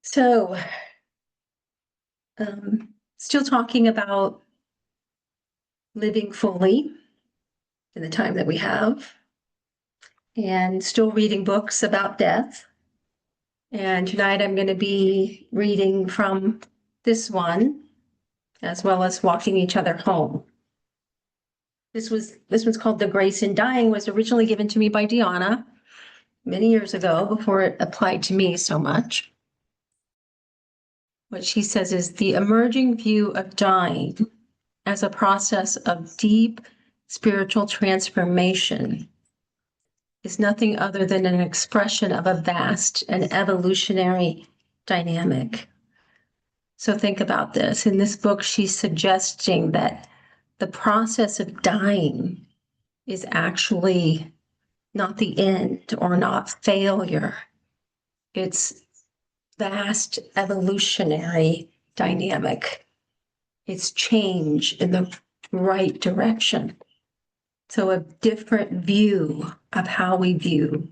So, still talking about living fully in the time that we have, and still reading books about death. And tonight I'm going to be reading from this one, as well as Walking Each Other Home. This one's called The Grace in Dying, was originally given to me by Deanna many years ago before it applied to me so much. What she says is the emerging view of dying as a process of deep spiritual transformation is nothing other than an expression of a vast and evolutionary dynamic. So think about this. In this book, she's suggesting that the process of dying is actually not the end or not failure. It's vast evolutionary dynamic. It's change in the right direction. So a different view of how we view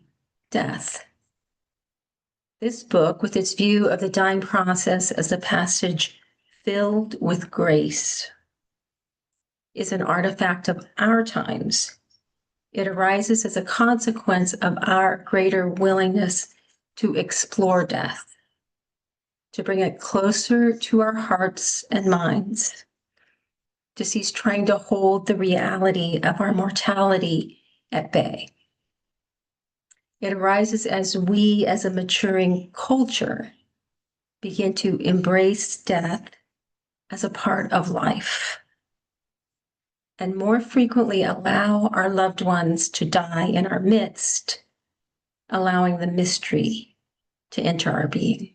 death. This book, with its view of the dying process as a passage filled with grace, is an artifact of our times. It arises as a consequence of our greater willingness to explore death, to bring it closer to our hearts and minds, to cease trying to hold the reality of our mortality at bay. It arises as we, as a maturing culture, begin to embrace death as a part of life and more frequently allow our loved ones to die in our midst, allowing the mystery to enter our being.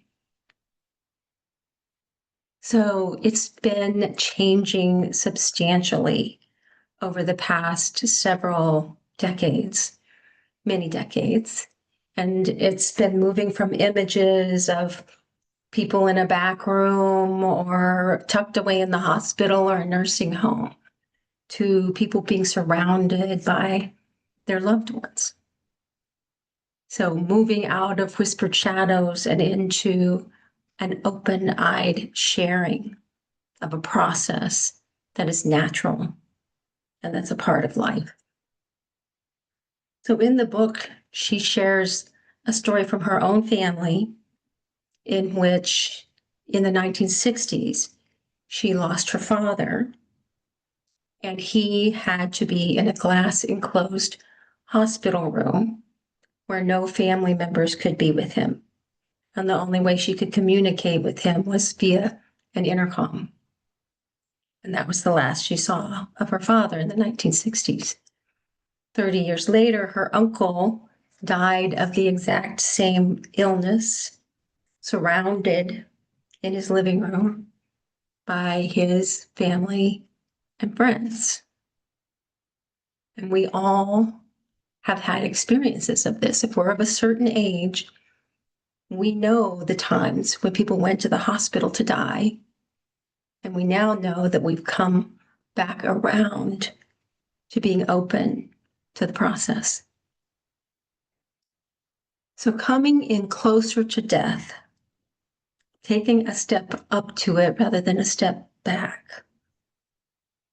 So it's been changing substantially over the past several decades, many decades. And it's been moving from images of people in a back room or tucked away in the hospital or a nursing home to people being surrounded by their loved ones. So moving out of whispered shadows and into an open-eyed sharing of a process that is natural and that's a part of life. So in the book, she shares a story from her own family in which in the 1960s, she lost her father and he had to be in a glass enclosed hospital room where no family members could be with him. And the only way she could communicate with him was via an intercom. And that was the last she saw of her father in the 1960s. 30 years later, her uncle died of the exact same illness, surrounded in his living room by his family and friends. And we all have had experiences of this. If we're of a certain age, we know the times when people went to the hospital to die. And we now know that we've come back around to being open to the process. So coming in closer to death, taking a step up to it rather than a step back,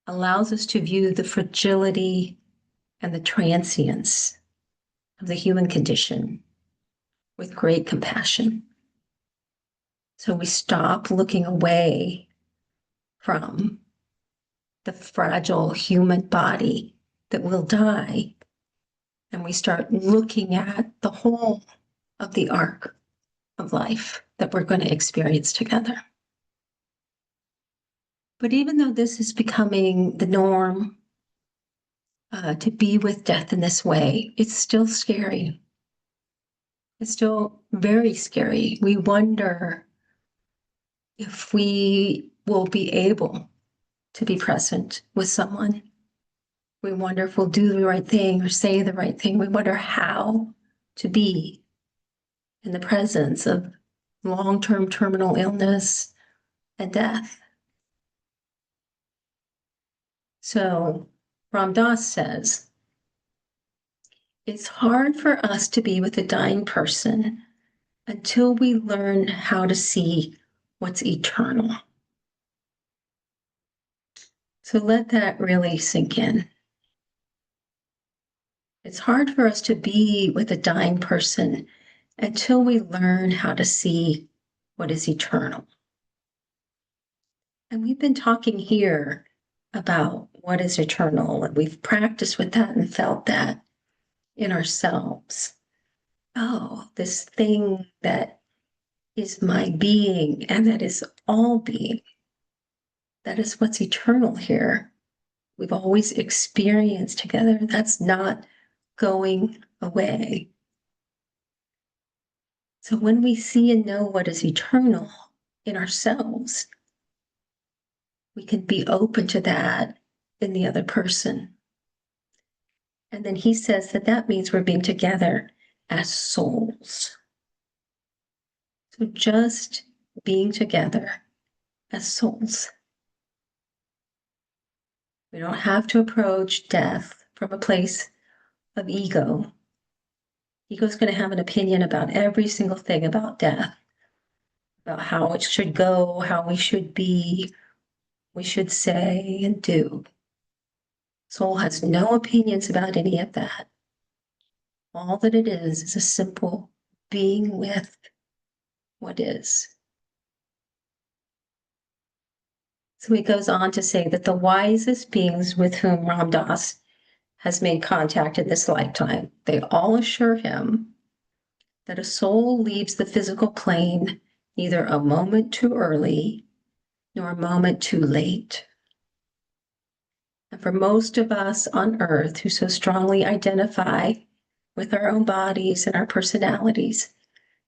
allows us to view the fragility and the transience of the human condition with great compassion. So we stop looking away from the fragile human body that will die, and we start looking at the whole of the arc of life that we're going to experience together. But even though this is becoming the norm, to be with death in this way, it's still scary. It's still very scary. We wonder if we will be able to be present with someone. We wonder if we'll do the right thing or say the right thing. We wonder how to be in the presence of long-term terminal illness and death. So Ram Dass says, it's hard for us to be with a dying person until we learn how to see what's eternal. So let that really sink in. It's hard for us to be with a dying person until we learn how to see what is eternal. And we've been talking here about what is eternal, and we've practiced with that and felt that in ourselves. Oh, this thing that is my being and that is all being. That is what's eternal here. We've always experienced together. That's not going away. So when we see and know what is eternal in ourselves, we can be open to that in the other person. And then he says that that means we're being together as souls. So just being together as souls. We don't have to approach death from a place of ego. Ego's going to have an opinion about every single thing about death, about how it should go, how we should be, we should say and do. Soul has no opinions about any of that. All that it is a simple being with what is. So he goes on to say that the wisest beings with whom Ram Dass has made contact in this lifetime, they all assure him that a soul leaves the physical plane neither a moment too early nor a moment too late. And for most of us on earth who so strongly identify with our own bodies and our personalities,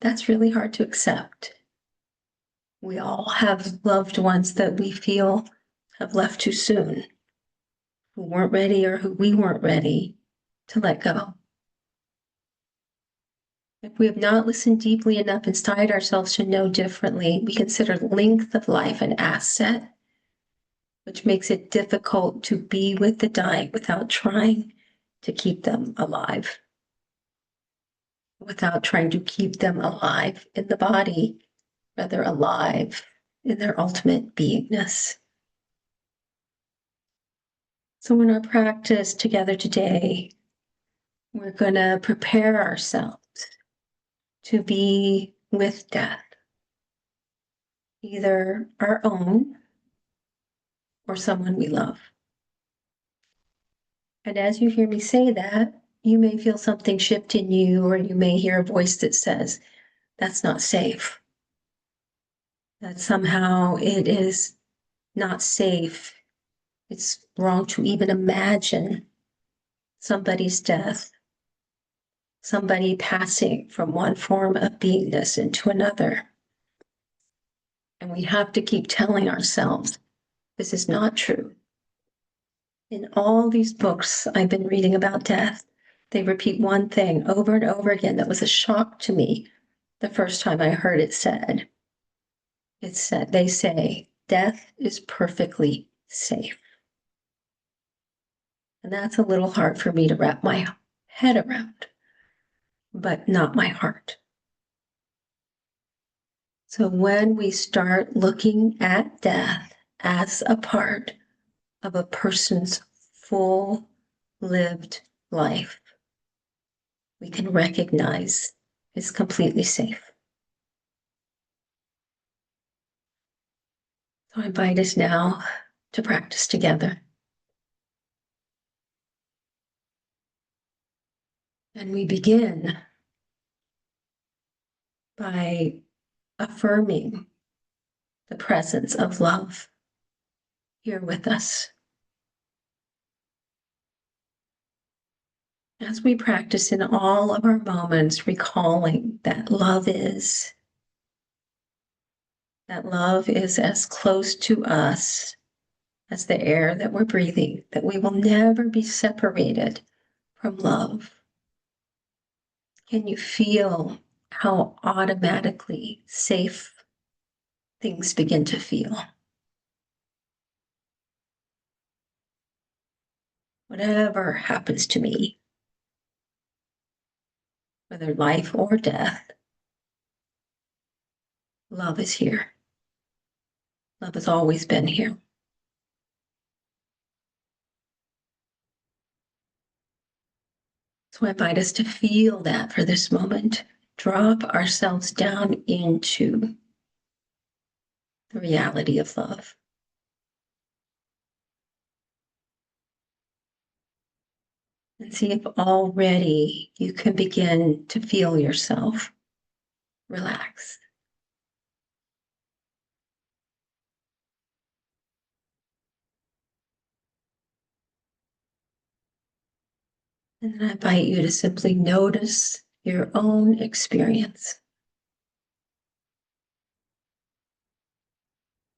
that's really hard to accept. We all have loved ones that we feel have left too soon, who weren't ready or who we weren't ready to let go. If we have not listened deeply enough inside ourselves to know differently, we consider length of life an asset, which makes it difficult to be with the dying without trying to keep them alive, without trying to keep them alive in the body, rather alive in their ultimate beingness. So in our practice together today, we're going to prepare ourselves to be with death, either our own or someone we love. And as you hear me say that, you may feel something shift in you, or you may hear a voice that says, that's not safe. That somehow it is not safe. It's wrong to even imagine somebody's death, somebody passing from one form of beingness into another. And we have to keep telling ourselves, this is not true. In all these books I've been reading about death, they repeat one thing over and over again that was a shock to me the first time I heard it said. It's said, they say, death is perfectly safe. And that's a little hard for me to wrap my head around, but not my heart. So when we start looking at death as a part of a person's full lived life, we can recognize it's completely safe. So I invite us now to practice together. And we begin by affirming the presence of love here with us. As we practice in all of our moments, recalling that love is as close to us as the air that we're breathing, that we will never be separated from love. Can you feel how automatically safe things begin to feel? Whatever happens to me, whether life or death, love is here. Love has always been here. So I invite us to feel that for this moment. Drop ourselves down into the reality of love. And see if already you can begin to feel yourself relax. And then I invite you to simply notice your own experience.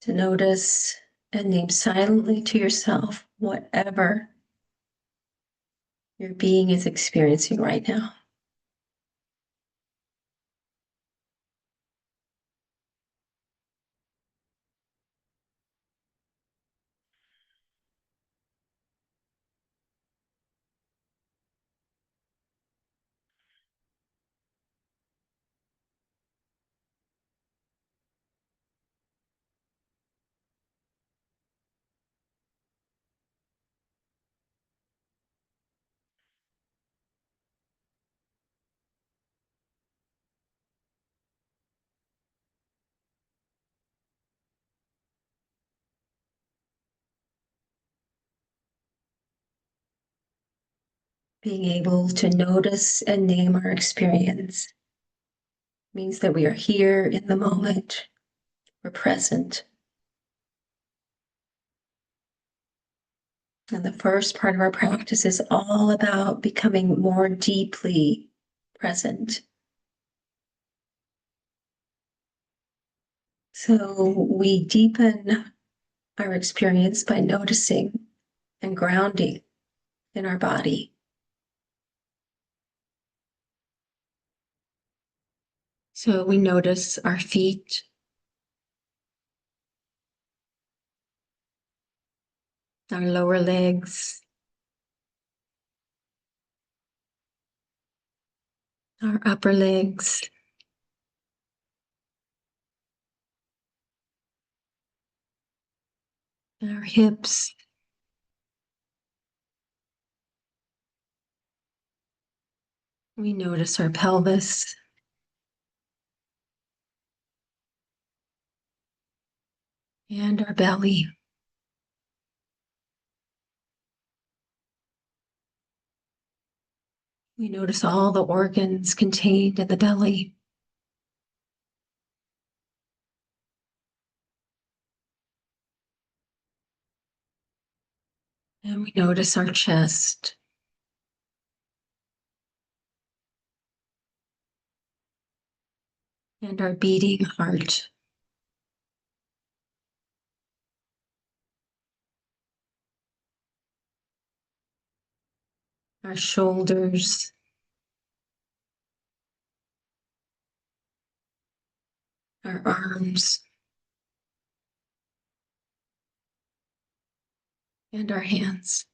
To notice and name silently to yourself whatever your being is experiencing right now. Being able to notice and name our experience means that we are here in the moment, we're present. And the first part of our practice is all about becoming more deeply present. So we deepen our experience by noticing and grounding in our body. So we notice our feet, our lower legs, our upper legs, our hips, we notice our pelvis, and our belly. We notice all the organs contained in the belly. And we notice our chest. And our beating heart. Our shoulders. Our arms. And our hands.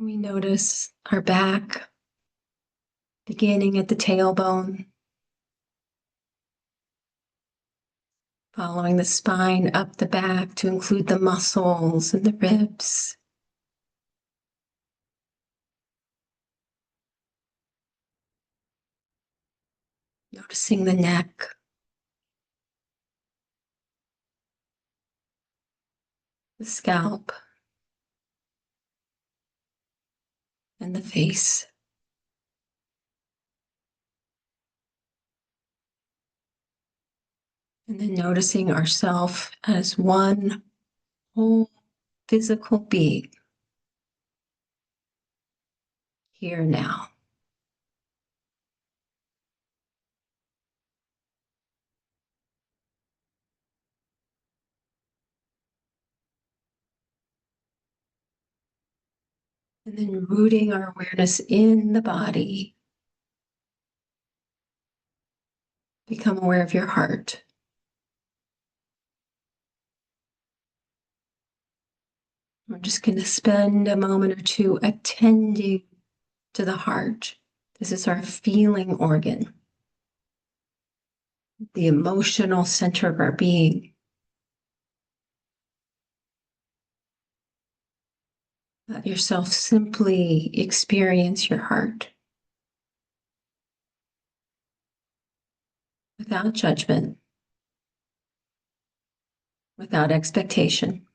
We notice our back, beginning at the tailbone, following the spine up the back to include the muscles and the ribs. Noticing the neck, the scalp, and the face. And then noticing ourself as one whole physical being here now. And then rooting our awareness in the body. Become aware of your heart. We're just going to spend a moment or two attending to the heart. This is our feeling organ, the emotional center of our being. Let yourself simply experience your heart without judgment, without expectation.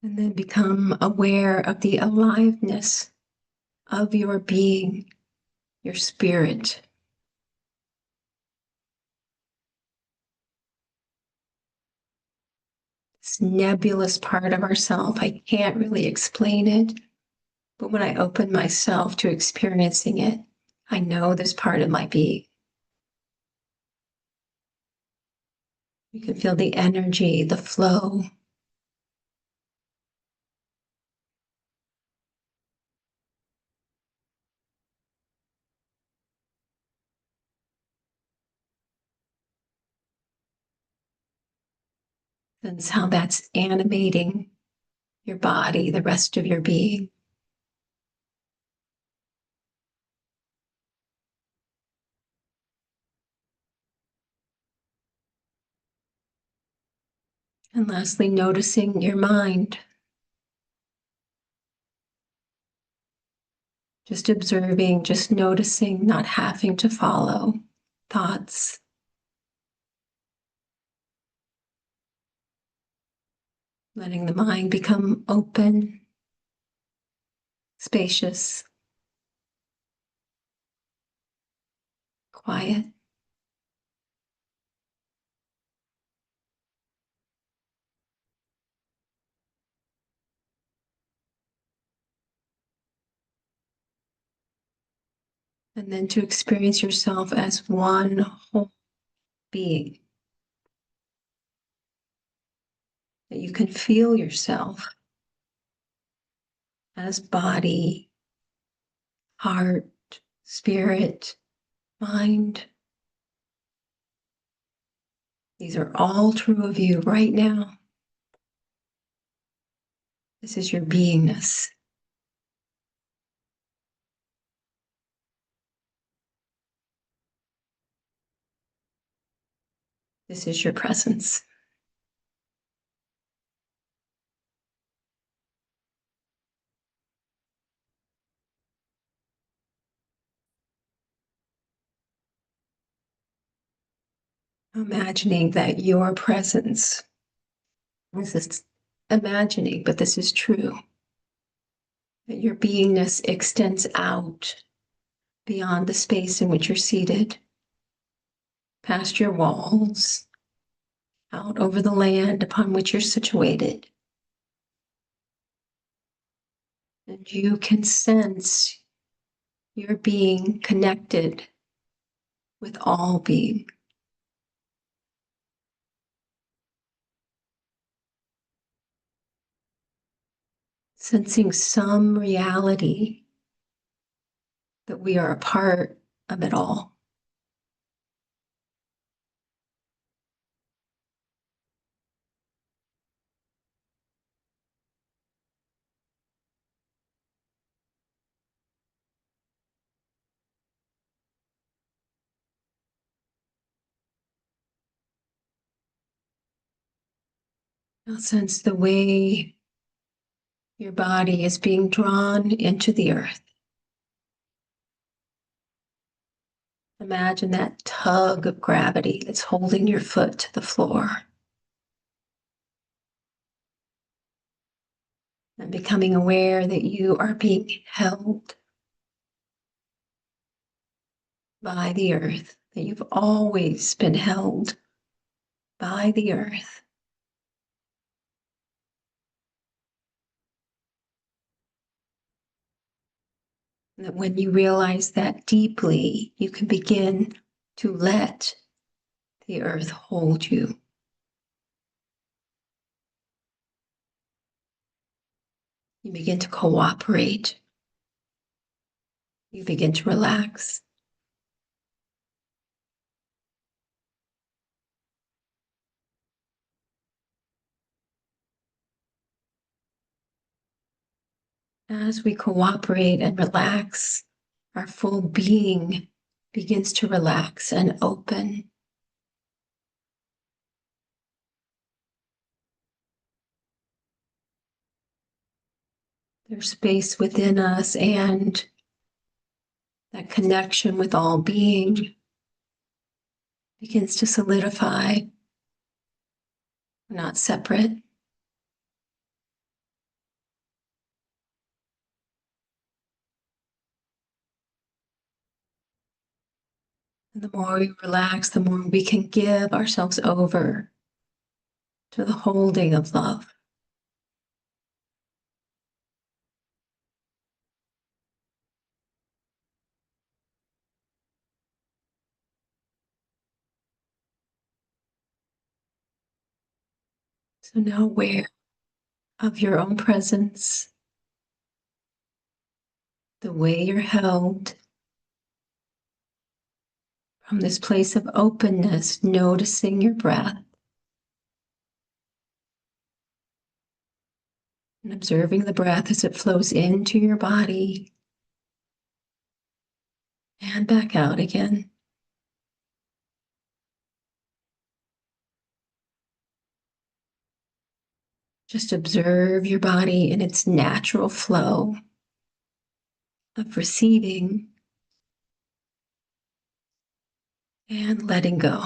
And then become aware of the aliveness of your being, your spirit. This nebulous part of ourself. I can't really explain it, but when I open myself to experiencing it, I know this part of my being. You can feel the energy, the flow. Sense how that's animating your body, the rest of your being. And lastly, noticing your mind. Just observing, just noticing, not having to follow thoughts. Letting the mind become open, spacious, quiet. And then to experience yourself as one whole being. That you can feel yourself as body, heart, spirit, mind. These are all true of you right now. This is your beingness. This is your presence. Imagining that your presence, this is imagining, but this is true, that your beingness extends out beyond the space in which you're seated, past your walls, out over the land upon which you're situated. And you can sense your being connected with all being. Sensing some reality that we are a part of it all. Now sense the way your body is being drawn into the earth. Imagine that tug of gravity that's holding your foot to the floor. And becoming aware that you are being held by the earth, that you've always been held by the earth. And that when you realize that deeply, you can begin to let the earth hold you. You begin to cooperate. You begin to relax. As we cooperate and relax, our full being begins to relax and open. There's space within us, and that connection with all being begins to solidify. We're not separate. And the more we relax, the more we can give ourselves over to the holding of love. So now aware of your own presence, the way you're held, from this place of openness, noticing your breath and observing the breath as it flows into your body and back out again. Just observe your body in its natural flow of receiving and letting go.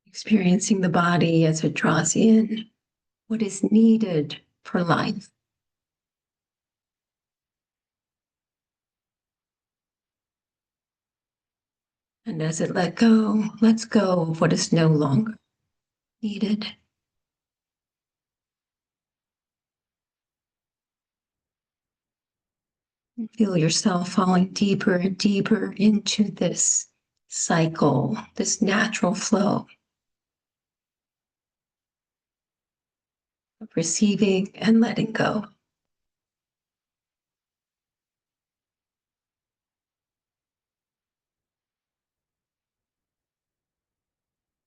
Experiencing the body as it draws in what is needed for life. And as it lets go of what is no longer needed. And feel yourself falling deeper and deeper into this cycle, this natural flow of receiving and letting go.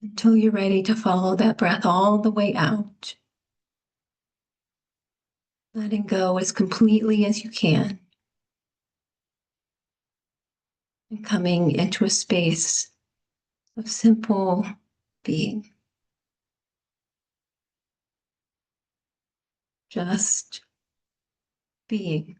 Until you're ready to follow that breath all the way out. Letting go as completely as you can. And coming into a space of simple being. Just being.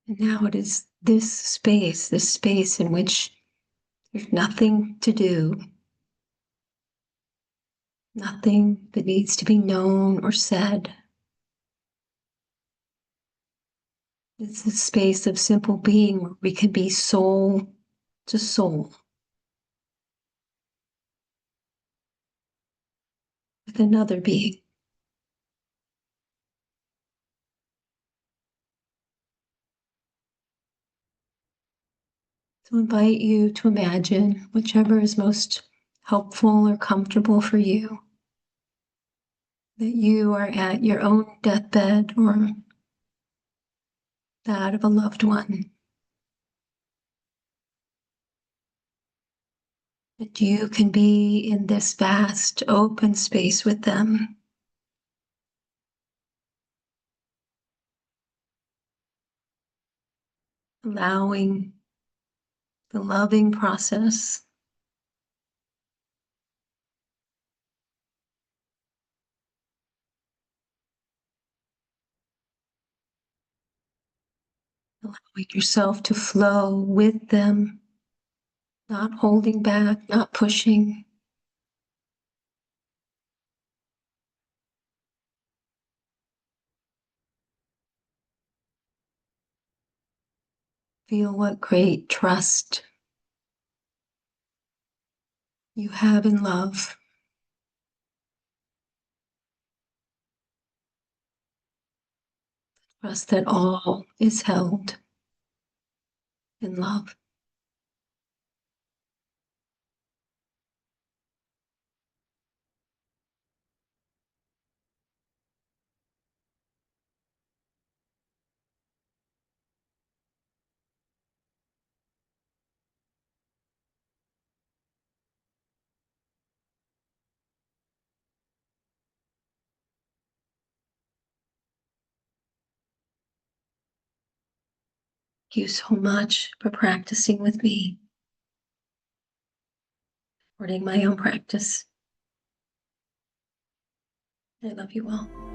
And now it is this space in which there's nothing to do, nothing that needs to be known or said. It's a space of simple being where we can be soul to soul with another being. So I invite you to imagine whichever is most helpful or comfortable for you, that you are at your own deathbed or that of a loved one. That you can be in this vast open space with them. allowing the loving process. Allowing yourself to flow with them, not holding back, not pushing. Feel what great trust you have in love. Trust that all is held in love. Thank you so much for practicing with me, supporting my own practice. I love you all.